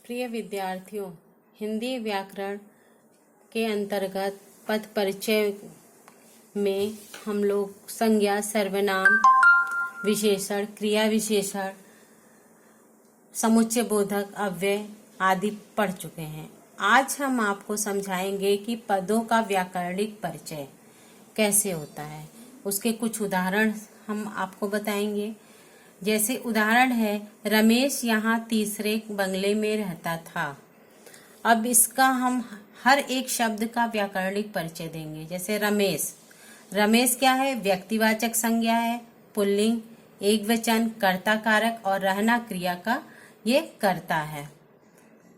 प्रिय विद्यार्थियों, हिंदी व्याकरण के अंतर्गत पद परिचय में हम लोग संज्ञा, सर्वनाम, विशेषण, क्रिया विशेषण, समुच्चय बोधक, अव्यय आदि पढ़ चुके हैं। आज हम आपको समझाएंगे कि पदों का व्याकरणिक परिचय कैसे होता है। उसके कुछ उदाहरण हम आपको बताएंगे। जैसे उदाहरण है, रमेश यहाँ तीसरे बंगले में रहता था। अब इसका हम हर एक शब्द का व्याकरणिक परिचय देंगे। जैसे रमेश, रमेश क्या है? व्यक्तिवाचक संज्ञा है, पुल्लिंग, एक वचन, कर्ता कारक और रहना क्रिया का ये कर्ता है।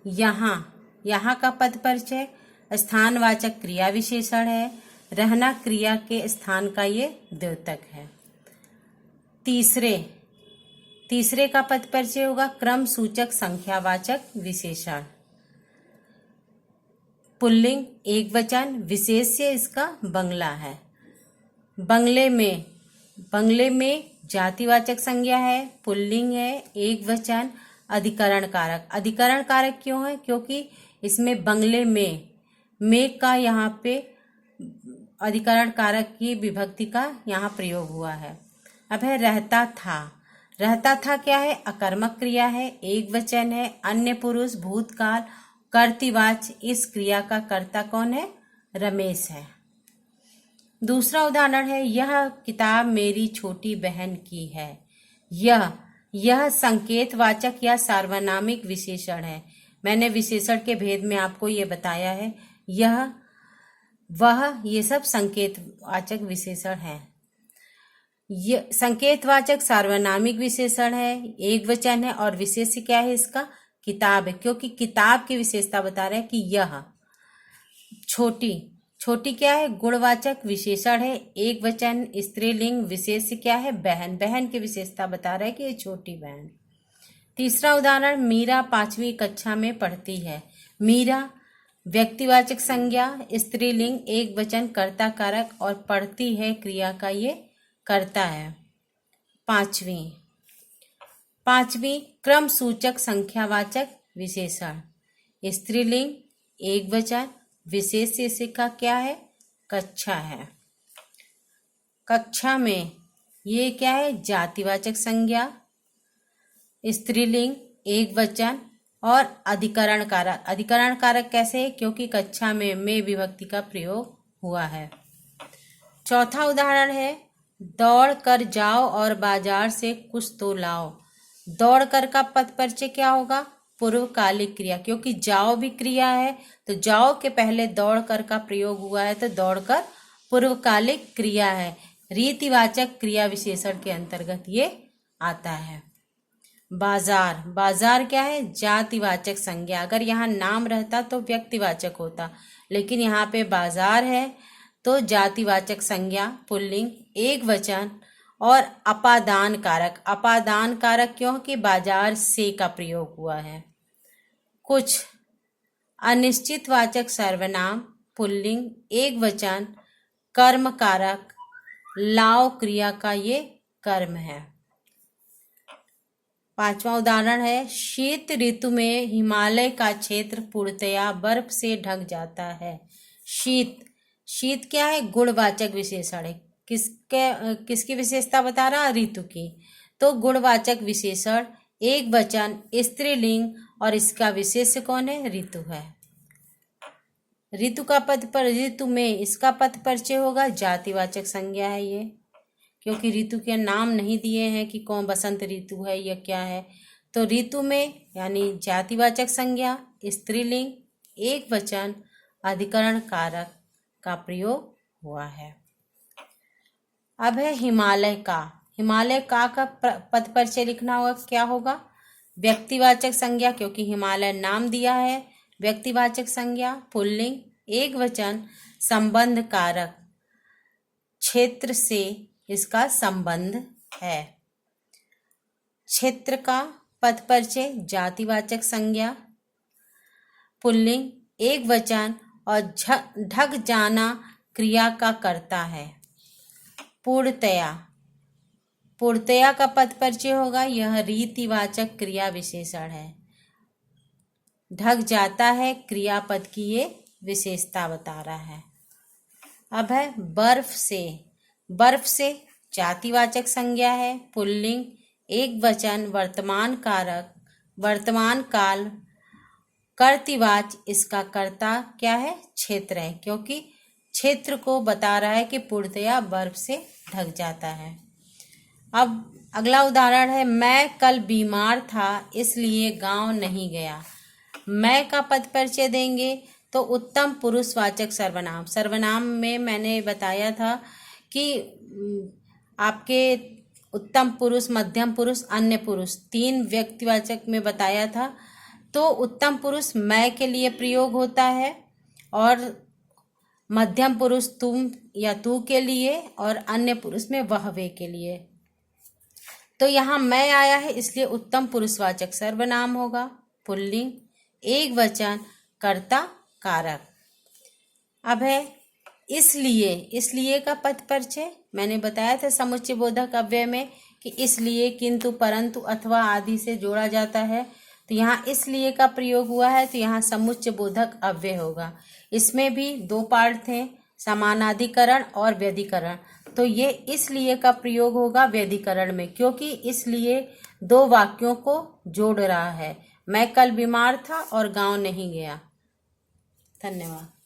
यहाँ का पद परिचय स्थानवाचक क्रिया विशेषण है, रहना क्रिया के स्थान का ये द्योतक है। तीसरे का पद परिचय होगा क्रम सूचक संख्यावाचक विशेषण, पुल्लिंग, एक वचन, विशेष्य इसका बंगला है। बंगले में जातिवाचक संज्ञा है, पुल्लिंग है, एक वचन, अधिकरण कारक। अधिकरण कारक क्यों है? क्योंकि इसमें बंगले में का यहाँ पे अधिकरण कारक की विभक्ति का यहाँ प्रयोग हुआ है। अब है रहता था क्या है? अकर्मक क्रिया है, एक वचन है, अन्य पुरुष, भूतकाल, कर्तृवाच्य। इस क्रिया का कर्ता कौन है? रमेश है। दूसरा उदाहरण है, यह किताब मेरी छोटी बहन की है। यह संकेतवाचक या सार्वनामिक विशेषण है। मैंने विशेषण के भेद में आपको ये बताया है। यह, वह, ये सब संकेतवाचक विशेषण है। ये संकेतवाचक सार्वनामिक विशेषण है, एक वचन है और विशेष्य क्या है इसका? किताब है, क्योंकि किताब की विशेषता बता रहे हैं कि यह छोटी क्या है? गुणवाचक विशेषण है, एक वचन, स्त्रीलिंग, विशेष्य क्या है? बहन की विशेषता बता रहा है कि ये छोटी बहन। तीसरा उदाहरण, मीरा 5वीं कक्षा में पढ़ती है। मीरा व्यक्तिवाचक संज्ञा, स्त्रीलिंग, एक वचन, कर्ता कारक और पढ़ती है क्रिया का ये कर्ता है। पांचवी क्रम सूचक संख्यावाचक विशेषण, स्त्रीलिंग, एक वचन, विशेष्य का क्या है? कक्षा है। कक्षा में ये क्या है? जातिवाचक संज्ञा, स्त्रीलिंग, एक वचन और अधिकरण कारक। अधिकरण कारक कैसे है? क्योंकि कक्षा में विभक्ति का प्रयोग हुआ है। चौथा उदाहरण है, दौड़ कर जाओ और बाजार से कुछ तो लाओ। दौड़ कर का पद परिचय क्या होगा? पूर्वकालिक क्रिया, क्योंकि जाओ भी क्रिया है तो जाओ के पहले दौड़ कर का प्रयोग हुआ है तो दौड़ कर पूर्वकालिक क्रिया है। रीतिवाचक क्रिया विशेषण के अंतर्गत ये आता है। बाजार क्या है? जातिवाचक संज्ञा। अगर यहाँ नाम रहता तो व्यक्तिवाचक होता, लेकिन यहाँ पे बाजार है तो जातिवाचक संज्ञा, पुल्लिंग, एक वचन और अपादान कारक। अपादान कारक क्योंकि बाजार से का प्रयोग हुआ है। कुछ अनिश्चितवाचक सर्वनाम, पुल्लिंग, एक वचन, कर्म कारक, लाओ क्रिया का ये कर्म है। पांचवा उदाहरण है, शीत ऋतु में हिमालय का क्षेत्र पूर्णतया बर्फ से ढक जाता है। शीत क्या है? गुणवाचक विशेषण है। किसकी विशेषता बता रहा? ऋतु की। तो गुणवाचक विशेषण, एक वचन, स्त्रीलिंग और इसका विशेष्य कौन है? ऋतु है। ऋतु में इसका पद परिचय होगा जातिवाचक संज्ञा है ये, क्योंकि ऋतु के नाम नहीं दिए हैं कि कौन बसंत ऋतु है या क्या है। तो ऋतु में यानी जातिवाचक संज्ञा, स्त्रीलिंग, एक वचन, अधिकरण कारक का प्रयोग हुआ है। अब है हिमालय का पद परिचय लिखना होगा। क्या होगा? व्यक्तिवाचक संज्ञा, क्योंकि हिमालय नाम दिया है, व्यक्तिवाचक संज्ञा, पुल्लिंग, एक वचन, संबंध कारक, क्षेत्र से इसका संबंध है। क्षेत्र का पद परिचय जातिवाचक संज्ञा, पुल्लिंग, एक वचन और ढक जाना क्रिया का कर्ता है। पूर्णतया का पद परिचय होगा, यह रीतिवाचक क्रिया विशेषण है। ढक जाता है क्रियापद की ये विशेषता बता रहा है। अब है बर्फ से। बर्फ से जातिवाचक संज्ञा है, पुल्लिंग, एक वचन, वर्तमान कारक, वर्तमान काल, कर्तृवाच। इसका कर्ता क्या है? क्षेत्र है, क्योंकि क्षेत्र को बता रहा है कि पूर्णतया बर्फ से ढक जाता है। अब अगला उदाहरण है, मैं कल बीमार था इसलिए गांव नहीं गया। मैं का पद परिचय देंगे तो उत्तम पुरुषवाचक सर्वनाम। सर्वनाम में मैंने बताया था कि आपके उत्तम पुरुष, मध्यम पुरुष, अन्य पुरुष, 3 व्यक्तिवाचक में बताया था। तो उत्तम पुरुष मैं के लिए प्रयोग होता है और मध्यम पुरुष तुम या तू के लिए और अन्य पुरुष में वह वे के लिए। तो यहाँ मैं आया है इसलिए उत्तम पुरुषवाचक सर्वनाम होगा, पुल्लिंग, एक वचन, कर्ता, कारक। अब है इसलिए। इसलिए का पद परिचय मैंने बताया था समुच्चय बोधक अव्यय में कि इसलिए, किंतु, परंतु, अथवा आदि से जोड़ा जाता है। तो यहाँ इसलिए का प्रयोग हुआ है तो यहाँ समुच्चय बोधक अव्यय होगा। इसमें भी 2 पार्ट थे, समानाधिकरण और व्यधिकरण। तो ये इसलिए का प्रयोग होगा व्यधिकरण में, क्योंकि इसलिए 2 वाक्यों को जोड़ रहा है। मैं कल बीमार था और गांव नहीं गया। धन्यवाद।